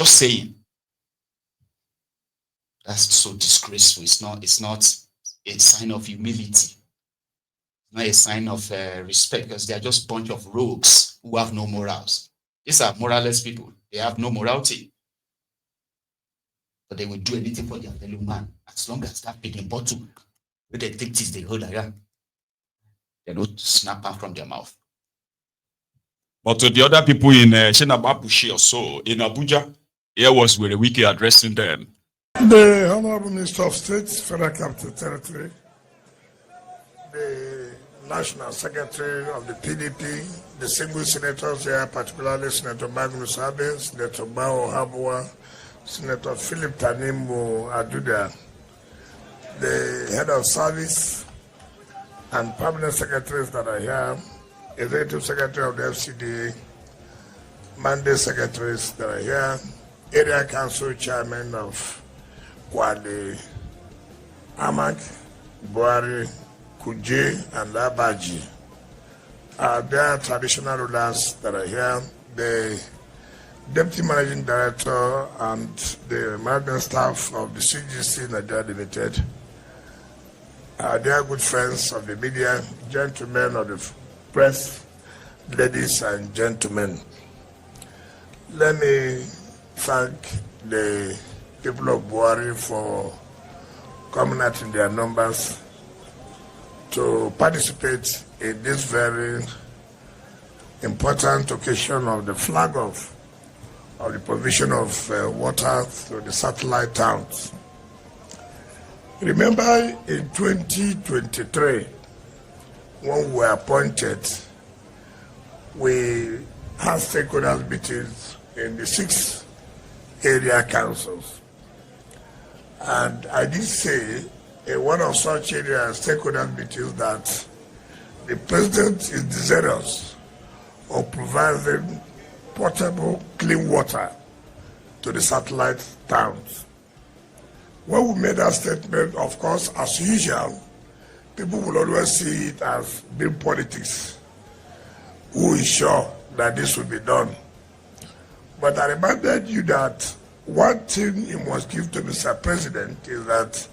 Just saying. That's so disgraceful. It's not a sign of humility. It's not a sign of respect, because they are just a bunch of rogues who have no morals. These are moralless people. They have no morality. But they will do anything for their fellow man, as long as that big bottle with the thick teeth they hold like that, they don't snap out from their mouth. But to the other people in Shenabapushi or so, in Abuja, here was where Wiki addressing them. The Honorable Minister of State, Federal Capital Territory, the National Secretary of the PDP, the single senators here, particularly Senator Magnus Abe, Senator Bao Habua, Senator Philip Tanimu Aduda, the head of service and permanent secretaries that are here, executive secretary of the FCDA, mandate secretaries that are here, area council chairman of Kwale, Amak, Buhari, Kuje, and Labaji. There are traditional rulers that are here, the Deputy Managing Director and the management staff of the CGC Nigeria Limited. They are good friends of the media, gentlemen of the press, ladies and gentlemen. Let me thank the people of Buhari for coming out in their numbers to participate in this very important occasion of the flag of the provision of water through the satellite towns. Remember in 2023, when we were appointed, we had stakeholders meetings in the 6 area councils. And I did say in one of such area stakeholders meetings that the president is desirous of providing potable, clean water to the satellite towns. When we made that statement, of course, as usual, people will always see it as being politics. Who is sure that this will be done? But I reminded you that one thing you must give to Mr. President is that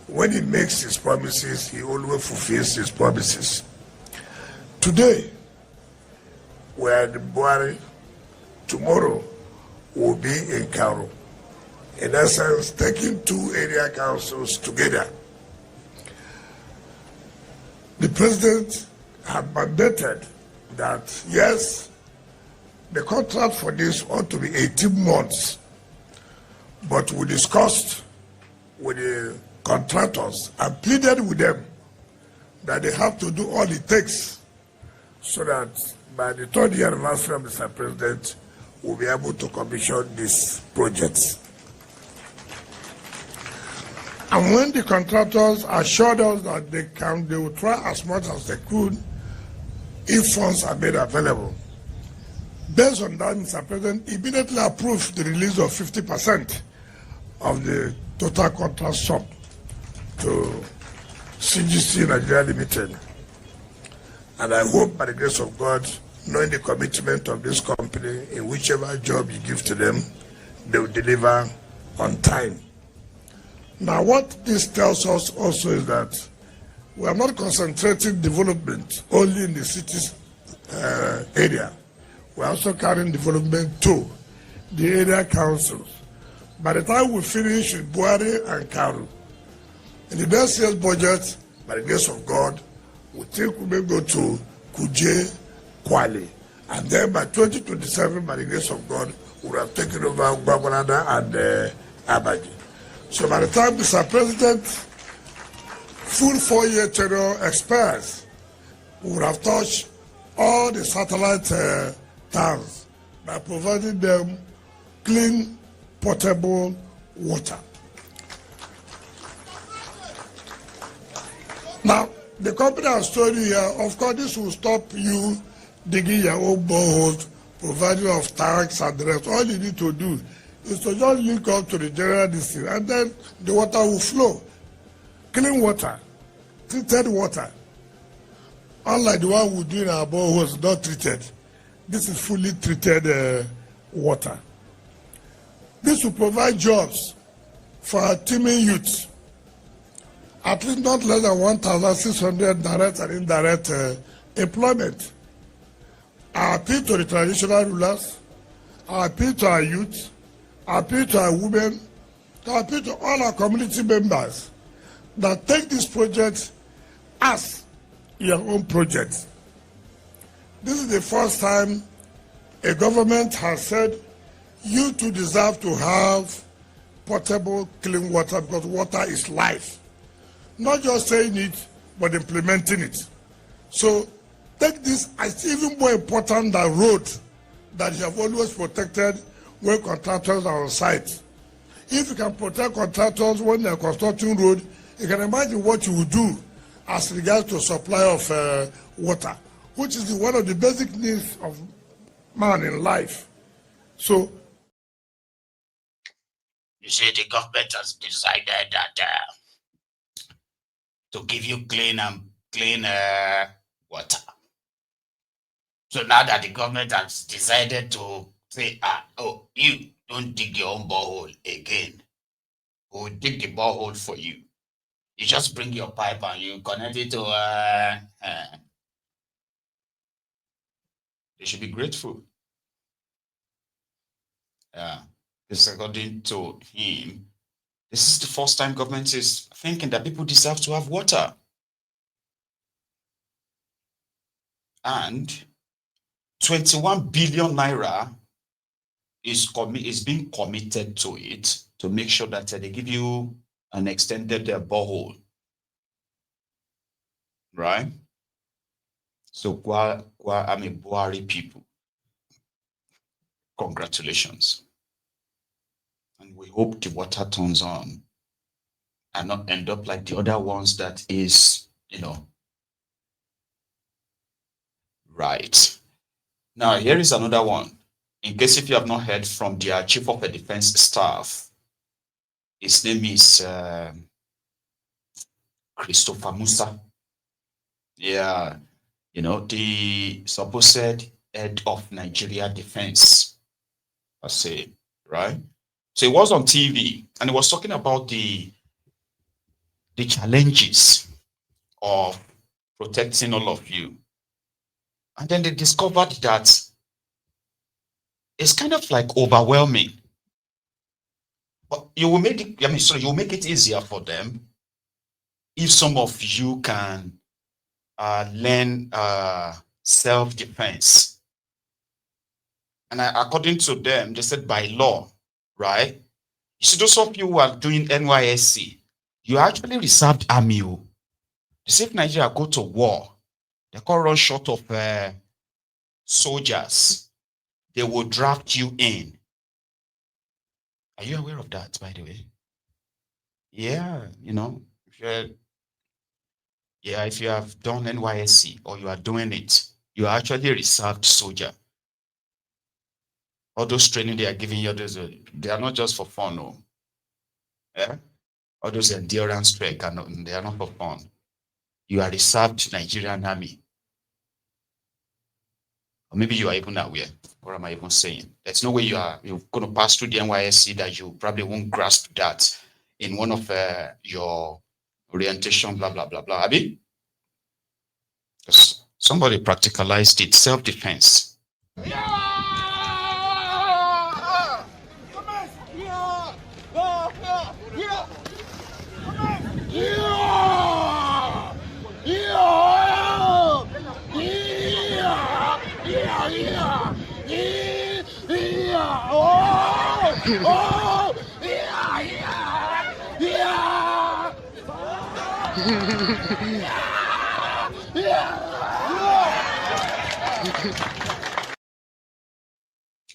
when he makes his promises, he always fulfills his promises. Today, we are in Buhari. Tomorrow, we'll be in Cairo. In essence, taking 2 area councils together. The president had mandated that, yes, the contract for this ought to be 18 months. But we discussed with the contractors and pleaded with them that they have to do all it takes so that by the 3rd year anniversary of Mr. President, we'll be able to commission these projects. And when the contractors assured us that they will try as much as they could if funds are made available. Based on that, Mr. President immediately approved the release of 50% of the total contract sum to CGC Nigeria Limited. And I hope by the grace of God, knowing the commitment of this company, in whichever job you give to them, they will deliver on time. Now, what this tells us also is that we are not concentrating development only in the city's area. We are also carrying development to the area councils. By the time we finish with Buhari and Karu, in the next year's budget, by the grace of God, we think we may go to Kuje, Kwale. And then by 2027, by the grace of God, we will have taken over Gwagwarada and Abaji. So by the time Mr. President full 4-year tenure expires, we would have touched all the satellite towns by providing them clean, potable water. Now, the company has told you here, of course, this will stop you digging your own boreholes, providing of tanks and the rest. All you need to do is to just link up to the general district, and then the water will flow. Clean water, treated water. Unlike the one we do in our boreholes, not treated. This is fully treated water. This will provide jobs for our teeming youth, at least not less than 1,600 direct and indirect employment. I appeal to the traditional rulers, I appeal to our youth, I appeal to our women, I appeal to all our community members that take this project as your own project. This is the first time a government has said you too deserve to have potable, clean water, because water is life. Not just saying it, but implementing it. So take this as even more important than road that you have always protected when contractors are on site. If you can protect contractors when they are constructing road, you can imagine what you would do as regards to supply of water, which is one of the basic needs of man in life. So, you say the government has decided that to give you clean water. So now that the government has decided to say, oh, you don't dig your own borehole again, we'll dig the borehole for you. You just bring your pipe and you connect it to. They should be grateful. Because according to him, this is the first time government is thinking that people deserve to have water. And 21 billion naira is being committed to it to make sure that they give you an extended borehole. Right? So, Buhari people, congratulations. And we hope the water turns on and not end up like the other ones that is, right. Now, here is another one. In case if you have not heard from their chief of the defense staff, his name is Christopher Musa. Yeah, the supposed head of Nigeria defense, I say, right? So he was on TV and he was talking about the challenges of protecting all of you. And then they discovered that it's kind of like overwhelming. But you will make it, you'll make it easier for them if some of you can learn self-defense. And according to them, they said by law, right? You see, those of you who are doing NYSC, you actually reserved army. The if Nigeria go to war, they can't run short of soldiers. They will draft you in. Are you aware of that, by the way? Yeah, if you have done NYSC or you are doing it, you are actually a reserved soldier. All those training they are giving you, they are not just for fun, no. Yeah? All those endurance trek, they are not for fun. You are reserved Nigerian army. Or maybe you are even aware. What am I even saying? There's no way you're going to pass through the NYSC that you probably won't grasp that in one of your orientation, blah, blah, blah, blah. Abi? Because somebody practicalized it, self-defense.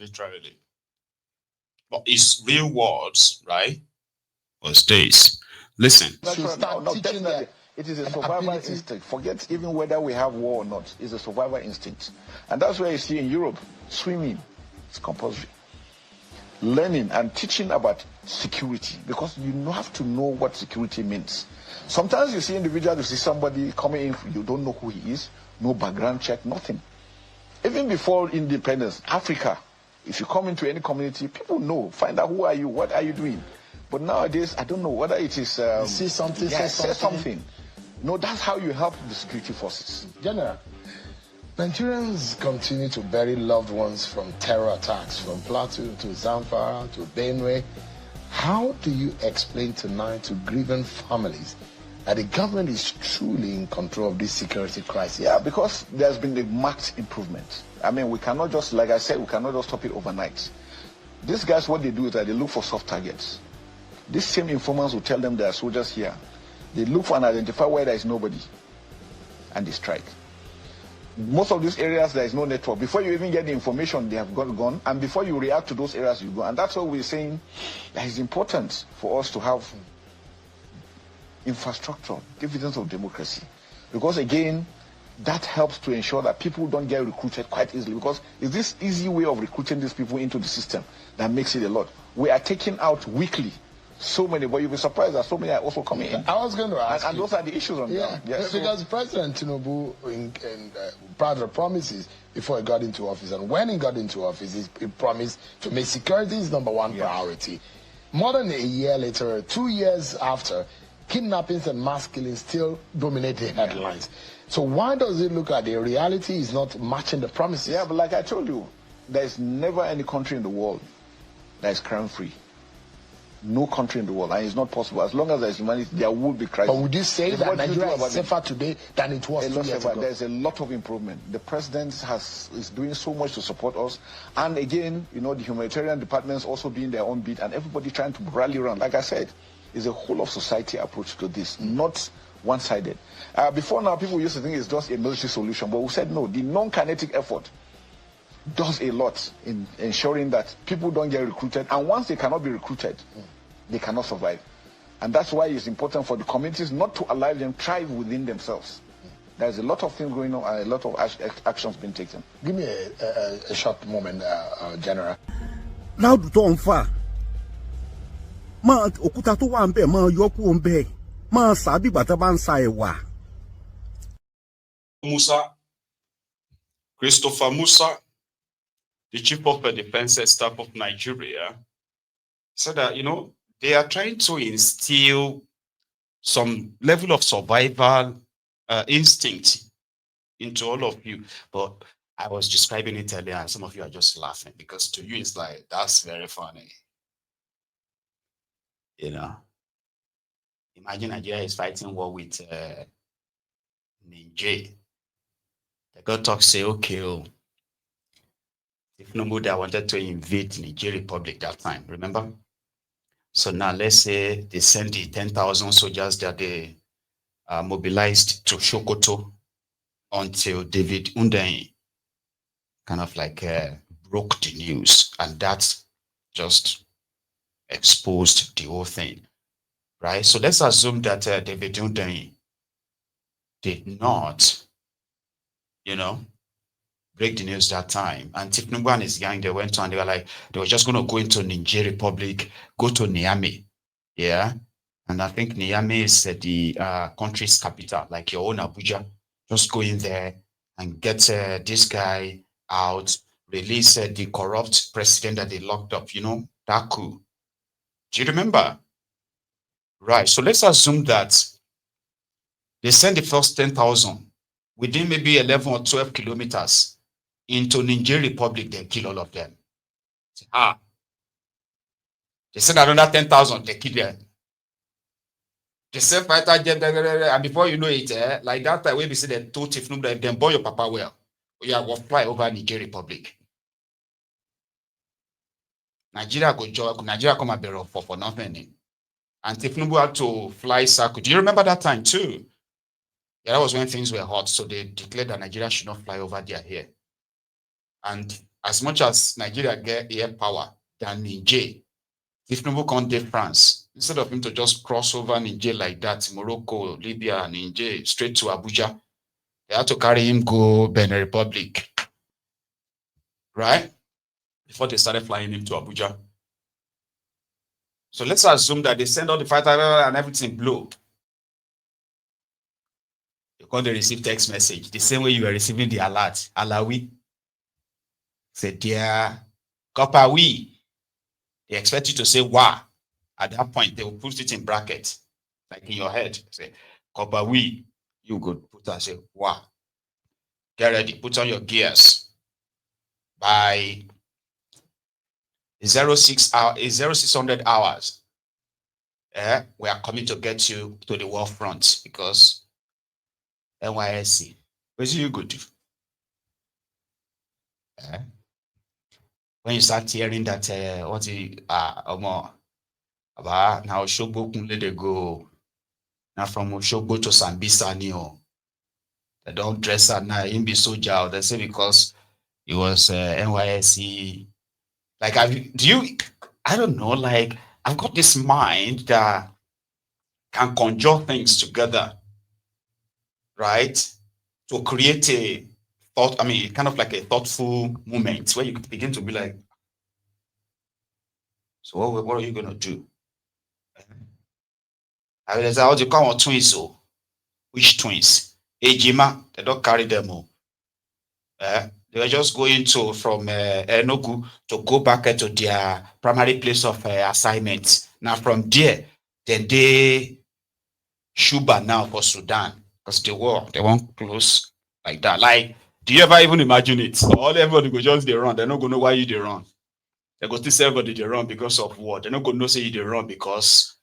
Literally. But it's real words, right? Or stays. Listen. No, definitely. It is a survival instinct. Forget even whether we have war or not. It's a survival instinct. And that's where you see in Europe, swimming is compulsory. Learning and teaching about security, because you have to know what security means. Sometimes you see individuals, you see somebody coming in, you don't know who he is, no background check, nothing. Even before independence, Africa, If you come into any community, people know. Find out who are you, what are you doing. But nowadays, I don't know whether it is... see something, yeah, say something. No, that's how you help the security forces. General, Nigerians continue to bury loved ones from terror attacks, from Plateau to Zamfara to Benue. How do you explain tonight to grieving families that the government is truly in control of this security crisis? Yeah, because there's been a marked improvement. I mean, we cannot just, like I said, we cannot just stop it overnight. These guys, what they do is that they look for soft targets. These same informants will tell them there are soldiers here. They look for and identify where there is nobody, and they strike. Most of these areas, there is no network. Before you even get the information, they have gone. And before you react to those areas, you go. And that's what we're saying that it's important for us to have infrastructure, dividends of democracy. Because again, that helps to ensure that people don't get recruited quite easily. Because it's this easy way of recruiting these people into the system that makes it a lot. We are taking out weekly so many, but you'll be surprised that so many are also coming in. I was going to ask and those are the issues on ground. Yes, because President Tinubu part of the promises before he got into office, and when he got into office, he promised to make security his number one priority. More than a year later, 2 years after, kidnappings and mass killings still dominate the headlines. So why does it look like the reality is not matching the promises? Yeah, but like I told you, there's never any country in the world that is crime-free. No country in the world, and it's not possible. As long as there's humanity, there will be crisis. But would you say that Nigeria is safer today than it was 2 years ago? There's a lot of improvement. The president is doing so much to support us. And again, you know, the humanitarian departments also doing their own bit, and everybody trying to rally around. Like I said, it's a whole of society approach to this, not one-sided. Before now, people used to think it's just a military solution, but we said no. The non-kinetic effort does a lot in ensuring that people don't get recruited, and once they cannot be recruited, they cannot survive. And that's why it's important for the communities not to allow them thrive within themselves. There's a lot of things going on and a lot of actions being taken. Give me a short moment, General. Now to on far. Ma okuta to wa nbe ma yoku nbe. Ma sabi bata ban sa ewa. Musa, Christopher Musa, the Chief of the Defense Staff of Nigeria, said that, you know, they are trying to instill some level of survival instinct into all of you. But I was describing it earlier, and some of you are just laughing because to you it's like, that's very funny. You know, imagine Nigeria is fighting war with Niger. The God talk say, okay, if nobody wanted to invade Niger Republic that time, remember? So now let's say they send the 10,000 soldiers that they mobilized to Sokoto until David Undein kind of like broke the news, and that just exposed the whole thing, right? So let's assume that David Undein did not, you know, break the news that time. And Tifnubu and his gang, they went on, they were like, they were just going to go into Niger Republic, go to Niamey, yeah? And I think Niamey is the country's capital, like your own Abuja. Just go in there and get this guy out, release the corrupt president that they locked up, you know, that coup. Do you remember? Right, so let's assume that they send the first 10,000 within maybe 11 or 12 kilometers into Niger Republic, they kill all of them. They send another 10,000, they kill them. They send fighter jet, and before you know it, like that time when we see them two Tifnum, then boy your papa well. Yeah, will fly over Niger Republic. Nigeria come and bear for nothing. And Tifnubu had to fly circle. Do you remember that time too? Yeah, that was when things were hot. So they declared that Nigeria should not fly over there here. And as much as Nigeria get air power than Niger, if Tinubu can't take France, instead of him to just cross over Niger like that, Morocco, Libya, Niger, straight to Abuja, they had to carry him go Benin Republic, right? Before they started flying him to Abuja. So let's assume that they send all the fighter and everything blow. Because they receive text message, the same way you are receiving the alert, Alawi. Say, dear Copper we. They expect you to say wa. At that point, they will put it in bracket, like in your head. Say copper we. You go put and say wa. Get ready. Put on your gears. By 0600 hours, we are coming to get you to the war front because NYSC. What do you go do? When you start hearing that, now Oshogbo Kunle they go. Now from Oshogbo to Sambisa Neo. They don't dress her now, him be soldier. They say because it was NYSC. Like, I don't know, like, I've got this mind that can conjure things together, right? To create a thought, kind of like a thoughtful moment where you begin to be like, so what are you going to do? I mean, how do you call on twins? Which twins? Ejima, they don't carry them all. They were just going from Enugu to go back to their primary place of assignment. Now from there, then they Shuba now for Sudan because the war, they won't close like that. Like, do you ever even imagine it? All everybody go just they run. They're not gonna know why you they run. They go still everybody they run because of war. They're not gonna know say you they run because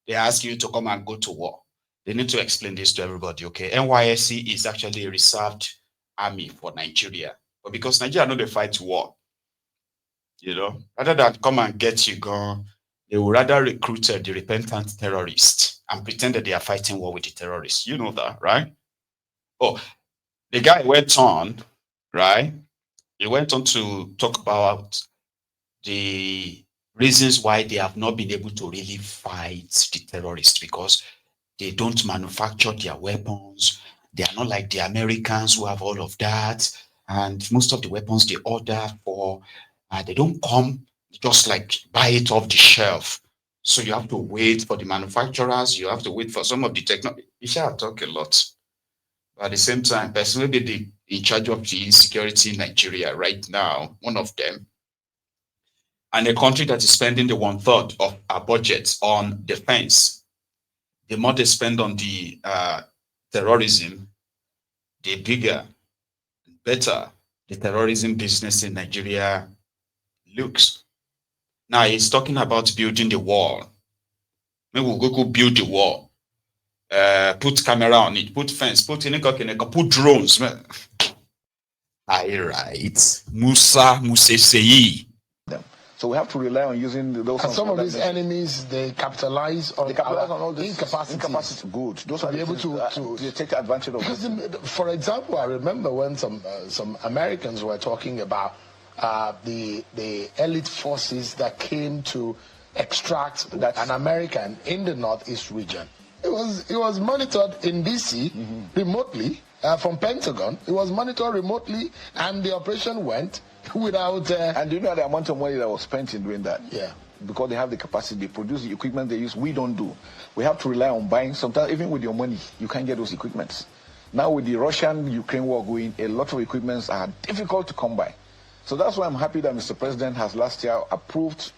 they ask you to come and go to war. They need to explain this to everybody. Okay, NYSC is actually a reserved army for Nigeria, but because Nigeria know they fight war, rather than come and get you gone, they would rather recruit the repentant terrorists and pretend that they are fighting war with the terrorists. You know that, right? Oh, the guy went on, right? He went on to talk about the reasons why they have not been able to really fight the terrorists because they don't manufacture their weapons. They are not like the Americans who have all of that. And most of the weapons they order for, they don't come just like buy it off the shelf. So you have to wait for the manufacturers. You have to wait for some of the technology. You shall talk a lot. But at the same time, personally, in charge of the insecurity in Nigeria right now, one of them, and a country that is spending the 1/3 of our budget on defense, the more they spend on the terrorism, the bigger, better the terrorism business in Nigeria looks. Now he's talking about building the wall. Maybe we'll go build the wall. Put camera on it, put fence, put drones. Right. Musa Seyi. So we have to rely on using those. And some of these enemies, they capitalize on all this incapacity. Good. Those are able to take advantage of. Because, for example, I remember when some Americans were talking about the elite forces that came to extract an American in the Northeast region. It was monitored in DC remotely from Pentagon. It was monitored remotely, and the operation went without. And do you know the amount of money that was spent in doing that? Yeah. Because they have the capacity, they produce the equipment they use. We don't do. We have to rely on buying. Sometimes even with your money, you can't get those equipments. Now with the Russian-Ukraine war going, a lot of equipments are difficult to come by. So that's why I'm happy that Mr. President has last year approved,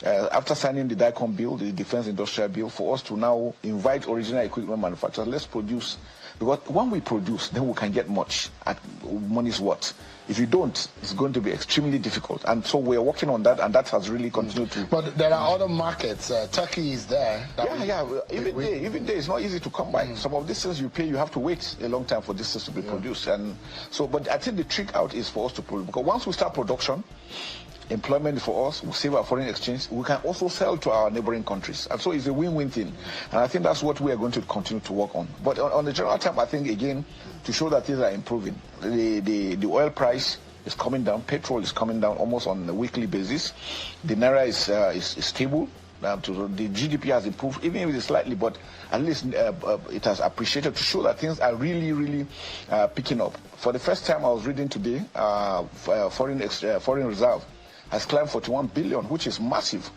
after signing the DICOM bill, the Defense Industrial Bill, for us to now invite original equipment manufacturers. Let's produce. Because when we produce, then we can get much at money's worth. If you don't, it's going to be extremely difficult. And so we're working on that, and that has really continued to. But there are other markets. Turkey is there. Even there, it's not easy to come by. Some of these things you pay, you have to wait a long time for these things to be produced. And so, but I think the trick out is for us to produce. Because once we start production, employment for us, we save our foreign exchange, we can also sell to our neighboring countries. And so it's a win-win thing. And I think that's what we are going to continue to work on. But on the general term, I think, again, to show that things are improving, the oil price is coming down, petrol is coming down almost on a weekly basis. The Naira is stable. The GDP has improved, even if it's slightly, but at least it has appreciated to show that things are really, really picking up. For the first time I was reading today, foreign reserve has climbed 41 billion, which is massive.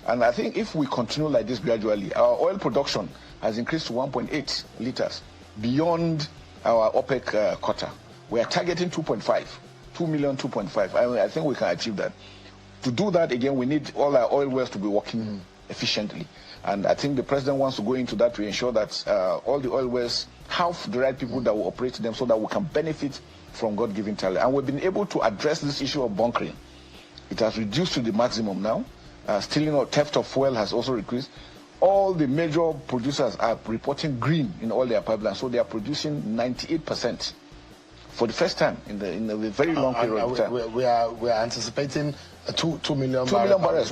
And I think if we continue like this gradually, our oil production has increased to 1.8 liters beyond our OPEC quota. We are targeting 2.5, 2 million, 2.5. I think we can achieve that. To do that, again, we need all our oil wells to be working efficiently. And I think the president wants to go into that to ensure that all the oil wells have the right people that will operate them so that we can benefit from God-given talent. And we've been able to address this issue of bunkering. It has reduced to the maximum now. Stealing or theft of fuel has also increased. All the major producers are reporting green in all their pipelines, so they are producing 98% for the first time in the very long period of time. We are anticipating 2 million barrels. 2 million barrels.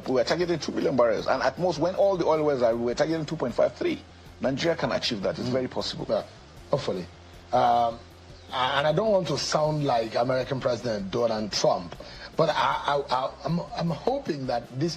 We're targeting 2 million barrels, and at most, when all the oil wells are, we're targeting 2.53. Nigeria can achieve that. It's very possible. Yeah, hopefully. And I don't want to sound like American President Donald Trump, but I'm hoping that this